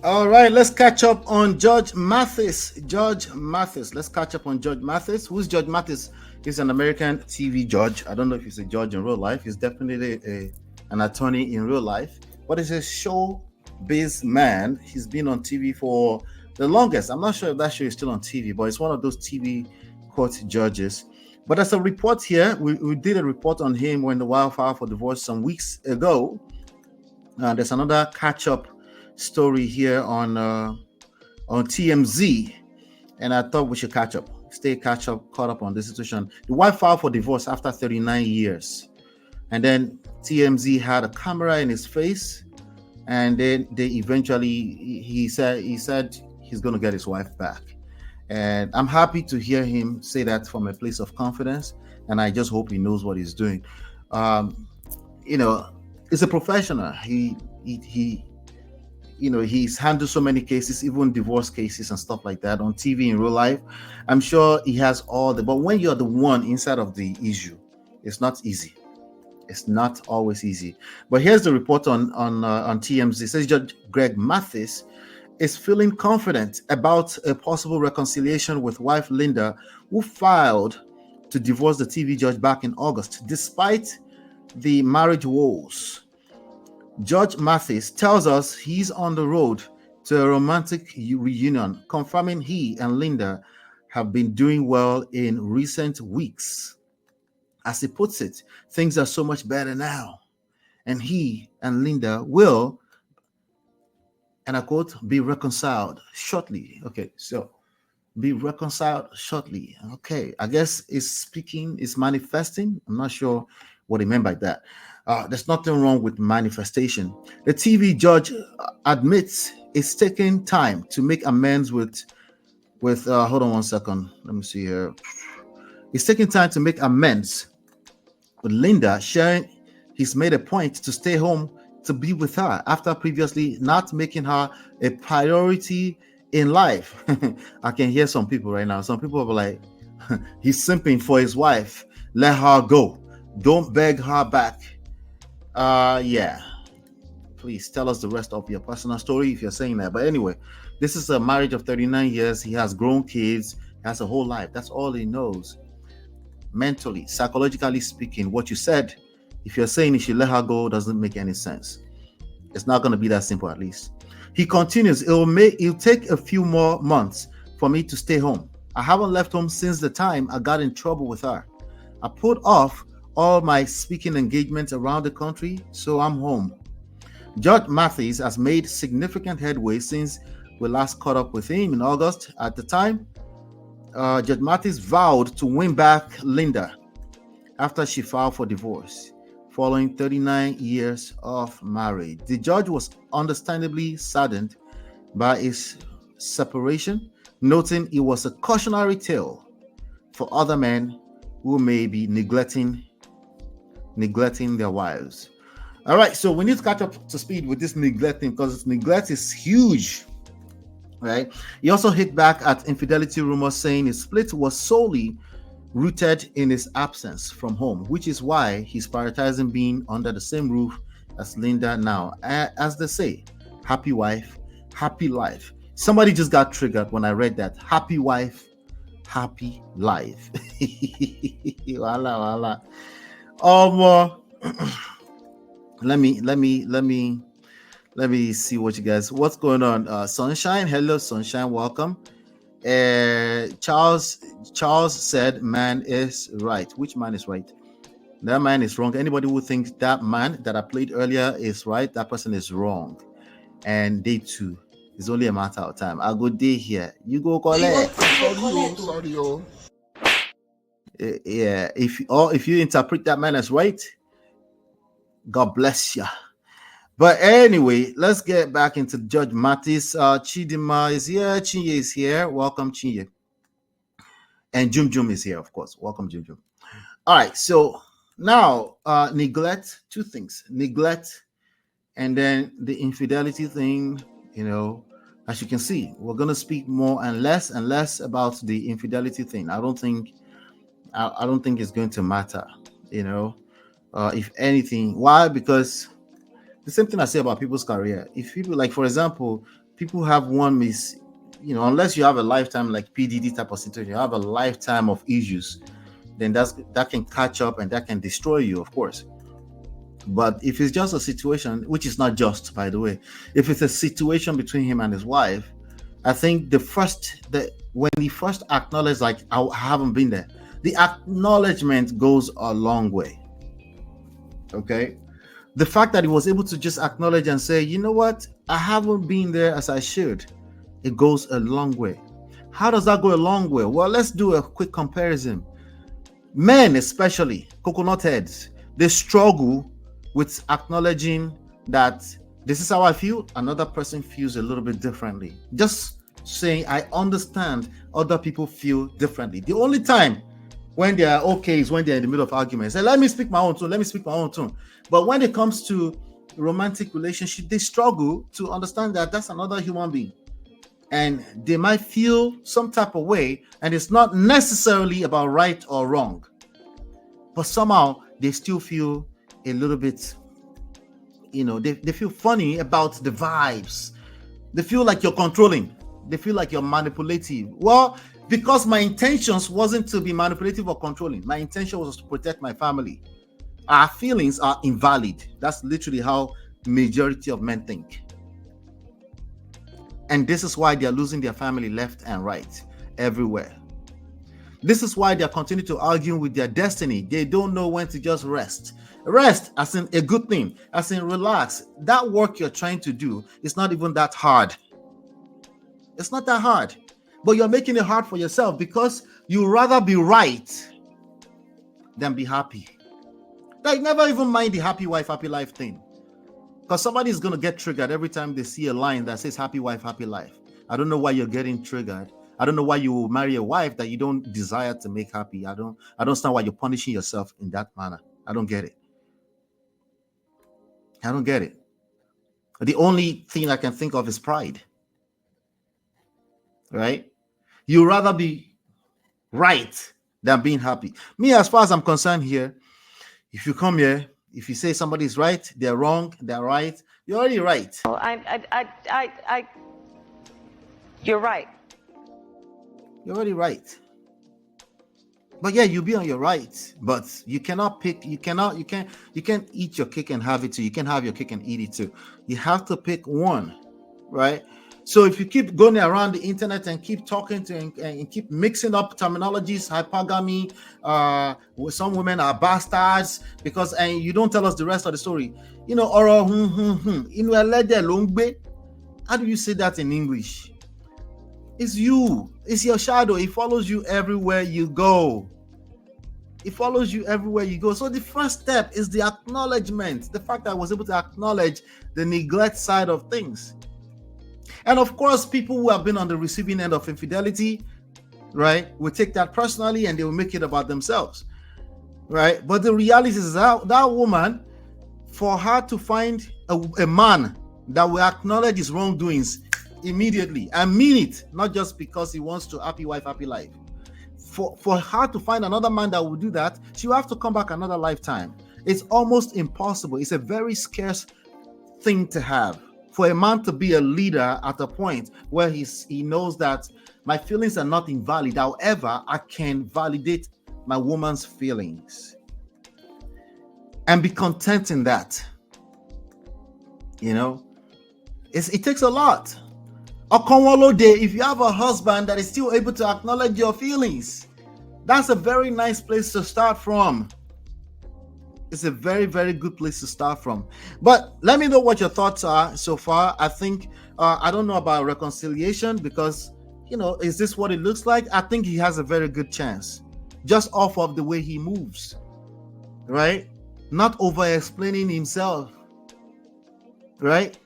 All right, let's catch up on Judge Mathis. Judge Mathis. Let's catch up on Judge Mathis. Who's Judge Mathis? He's an American TV judge. I don't know if he's a judge in real life. He's definitely an attorney in real life, but he's a showbiz man. He's been on TV for the longest. I'm not sure if that show is still on TV, but it's one of those TV court judges. But there's a report here. We did a report on him when the wildfire for divorce some weeks ago. There's another catch up story here on TMZ, and I thought we should caught up on this situation. The wife filed for divorce after 39 years, and then TMZ had a camera in his face, and then they eventually he said he's going to get his wife back, and I'm happy to hear him say that from a place of confidence, and I just hope he knows what he's doing. Um, you know, he's a professional. He he's handled so many cases, even divorce cases and stuff like that on TV in real life. I'm sure he has all the, but when you're the one inside of the issue, it's not easy. It's not always easy. But here's the report on TMZ. It says Judge Greg Mathis is feeling confident about a possible reconciliation with wife Linda, who filed to divorce the TV judge back in August, despite the marriage woes. Judge Mathis tells us he's on the road to a romantic reunion, confirming he and Linda have been doing well in recent weeks. As he puts it, things are so much better now, and he and Linda will, and I quote, be reconciled shortly. Okay, so be reconciled shortly. Okay, I guess it's speaking, it's manifesting. I'm not sure what he meant by that. There's nothing wrong with manifestation. The TV judge admits it's taking time to make amends with. Hold on one second. Let me see here. It's taking time to make amends with Linda, sharing he's made a point to stay home to be with her after previously not making her a priority in life. I can hear some people right now. Some people are like, he's simping for his wife. Let her go. Don't beg her back. Yeah. Please tell us the rest of your personal story if you're saying that. But anyway, this is a marriage of 39 years. He has grown kids, has a whole life. That's all he knows. Mentally, psychologically speaking, what you said, if you're saying he should let her go, doesn't make any sense. It's not going to be that simple, at least. He continues, it'll take a few more months for me to stay home. I haven't left home since the time I got in trouble with her. I put off all my speaking engagements around the country, so I'm home. Judge Mathis has made significant headway since we last caught up with him in August. At the time, Judge Mathis vowed to win back Linda after she filed for divorce following 39 years of marriage. The judge was understandably saddened by his separation, noting it was a cautionary tale for other men who may be neglecting their wives. All right, so we need to catch up to speed with this neglecting because neglect is huge, right? He also hit back at infidelity rumors, saying his split was solely rooted in his absence from home, which is why he's prioritizing being under the same roof as Linda now. As they say, happy wife, happy life. Somebody just got triggered when I read that. Happy wife, happy life. Wala, wala. Let me see what's going on. Sunshine, hello Sunshine, welcome. Charles said man is right. Which man is right? That man is wrong. Anybody who thinks that man that I played earlier is right, that person is wrong. And day two is only a matter of time. I'll go day here. You go collect. Sorry, yo. Yeah. If you interpret that man as right, God bless you. But anyway, let's get back into Judge Mathis. Chidima is here. Chinye is here. Welcome, Chinye. And Jum Jum is here, of course. Welcome, Jum Jum. All right. So now, neglect, two things. Neglect and then the infidelity thing, as you can see, we're going to speak more and less about the infidelity thing. I don't think it's going to matter, if anything. Why? Because the same thing I say about people's career. If people, like, for example, people have one unless you have a lifetime like PDD type of situation, you have a lifetime of issues, then that can catch up and that can destroy you, of course. But if it's just a situation, which is not just, by the way, if it's a situation between him and his wife, I think when he first acknowledged, like, I haven't been there, the acknowledgement goes a long way. Okay. The fact that he was able to just acknowledge and say, you know what, I haven't been there as I should, it goes a long way. How does that go a long way? Well, let's do a quick comparison. Men, especially coconut heads, they struggle with acknowledging that this is how I feel, another person feels a little bit differently. Just saying, I understand other people feel differently. The only time when they are okay is when they're in the middle of arguments. Say, let me speak my own tone. But when it comes to romantic relationship, they struggle to understand that that's another human being. And they might feel some type of way, and it's not necessarily about right or wrong. But somehow they still feel a little bit, they feel funny about the vibes. They feel like you're controlling. They feel like you're manipulative. Well, because my intentions wasn't to be manipulative or controlling. My intention was to protect my family. Our feelings are invalid. That's literally how majority of men think. And this is why they're losing their family left and right, everywhere. This is why they're continuing to argue with their destiny. They don't know when to just rest. Rest as in a good thing, as in relax. That work you're trying to do is not even that hard. It's not that hard. But you're making it hard for yourself because you rather be right than be happy. Like, never even mind the happy wife, happy life thing. Because somebody is going to get triggered every time they see a line that says happy wife, happy life. I don't know why you're getting triggered. I don't know why you will marry a wife that you don't desire to make happy. I don't understand why you're punishing yourself in that manner. I don't get it. The only thing I can think of is pride. Right? You rather be right than being happy. Me, as far as I'm concerned here, if you come here, if you say somebody's right, they're wrong, they're right, you're already right. Well, you're right. You're already right. But yeah, you'll be on your right. But you cannot pick, you can't eat your cake and have it too. You can't have your cake and eat it too. You have to pick one, right? So if you keep going around the internet and keep talking to and keep mixing up terminologies, hypergamy, some women are bastards because, and you don't tell us the rest of the story. How do you say that in English? It's you. It's your shadow. It follows you everywhere you go. It follows you everywhere you go. So the first step is the acknowledgement. The fact that I was able to acknowledge the neglect side of things. And of course, people who have been on the receiving end of infidelity, right, will take that personally and they will make it about themselves, right? But the reality is that woman, for her to find a man that will acknowledge his wrongdoings immediately and mean it, not just because he wants to happy wife, happy life. For her to find another man that will do that, she will have to come back another lifetime. It's almost impossible. It's a very scarce thing to have. For a man to be a leader at a point where he knows that my feelings are not invalid. However, I can validate my woman's feelings and be content in that. It takes a lot. If you have a husband that is still able to acknowledge your feelings, that's a very nice place to start from. It's a very, very good place to start from. But let me know what your thoughts are so far. I think, I don't know about reconciliation because, is this what it looks like? I think he has a very good chance just off of the way he moves, right? Not over-explaining himself, right?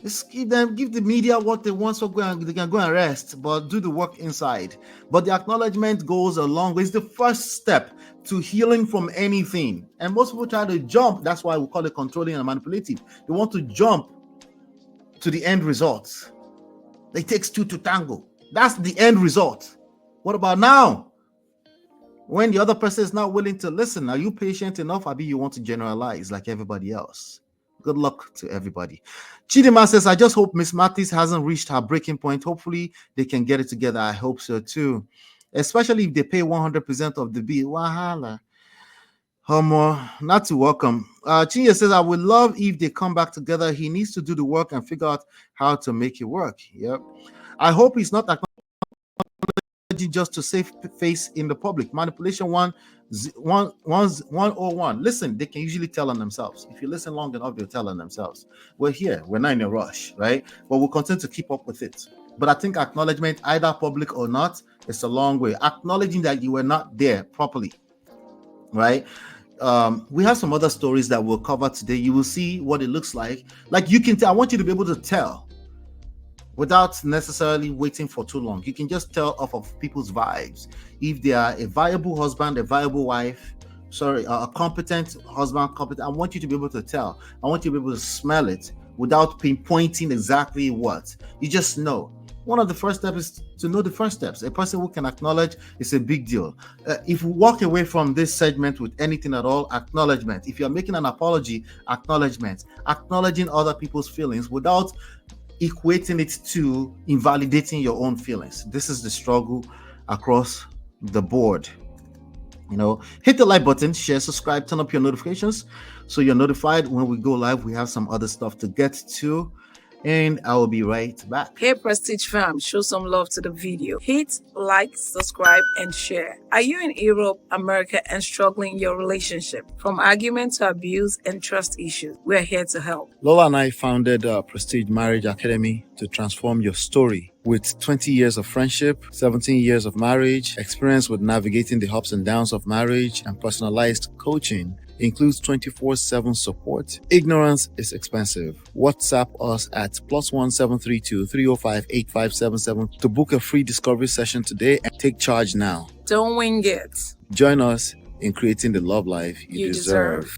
Just give the media what they want, so they can go and rest, but do the work inside. But the acknowledgement goes a long way. It's the first step to healing from anything. And most people try to jump. That's why we call it controlling and manipulative. They want to jump to the end result. It takes two to tango. That's the end result. What about now? When the other person is not willing to listen, are you patient enough? Or you want to generalize like everybody else? Good luck to everybody. Chidima says, I just hope Miss Mathis hasn't reached her breaking point. Hopefully they can get it together. I hope so too. Especially if they pay 100% of the bill. Wahala. Homo, not too welcome. Chinya says, I would love if they come back together. He needs to do the work and figure out how to make it work. Yep. I hope he's not just to save face in the public. Manipulation 101. Listen, they can usually tell on themselves. If you listen long enough, they'll tell on themselves. We're here. We're not in a rush, right? But we'll continue to keep up with it. But I think acknowledgement, either public or not, it's a long way. Acknowledging that you were not there properly, right? We have some other stories that we'll cover today. You will see what it looks like. Like you can tell. I want you to be able to tell without necessarily waiting for too long. You can just tell off of people's vibes. If they are a viable husband, a viable wife, a competent husband, I want you to be able to tell. I want you to be able to smell it without pinpointing exactly what. You just know. One of the first steps is to know the first steps. A person who can acknowledge is a big deal. If we walk away from this segment with anything at all, acknowledgement. If you're making an apology, acknowledgement. Acknowledging other people's feelings without equating it to invalidating your own feelings. This is the struggle across the board. Hit the like button, share, subscribe, turn up your notifications so you're notified when we go live. We have some other stuff to get to, and I will be right back. Hey Prestige fam, show some love to the video. Hit like, subscribe, and share. Are you in Europe, America, and struggling in your relationship? From argument to abuse and trust issues, we're here to help. Lola and I founded Prestige Marriage Academy to transform your story. With 20 years of friendship, 17 years of marriage, experience with navigating the ups and downs of marriage, and personalized coaching, includes 24/7 support. Ignorance is expensive. WhatsApp us at +1 732 305 8577 to book a free discovery session today and take charge now. Don't wing it. Join us in creating the love life you deserve.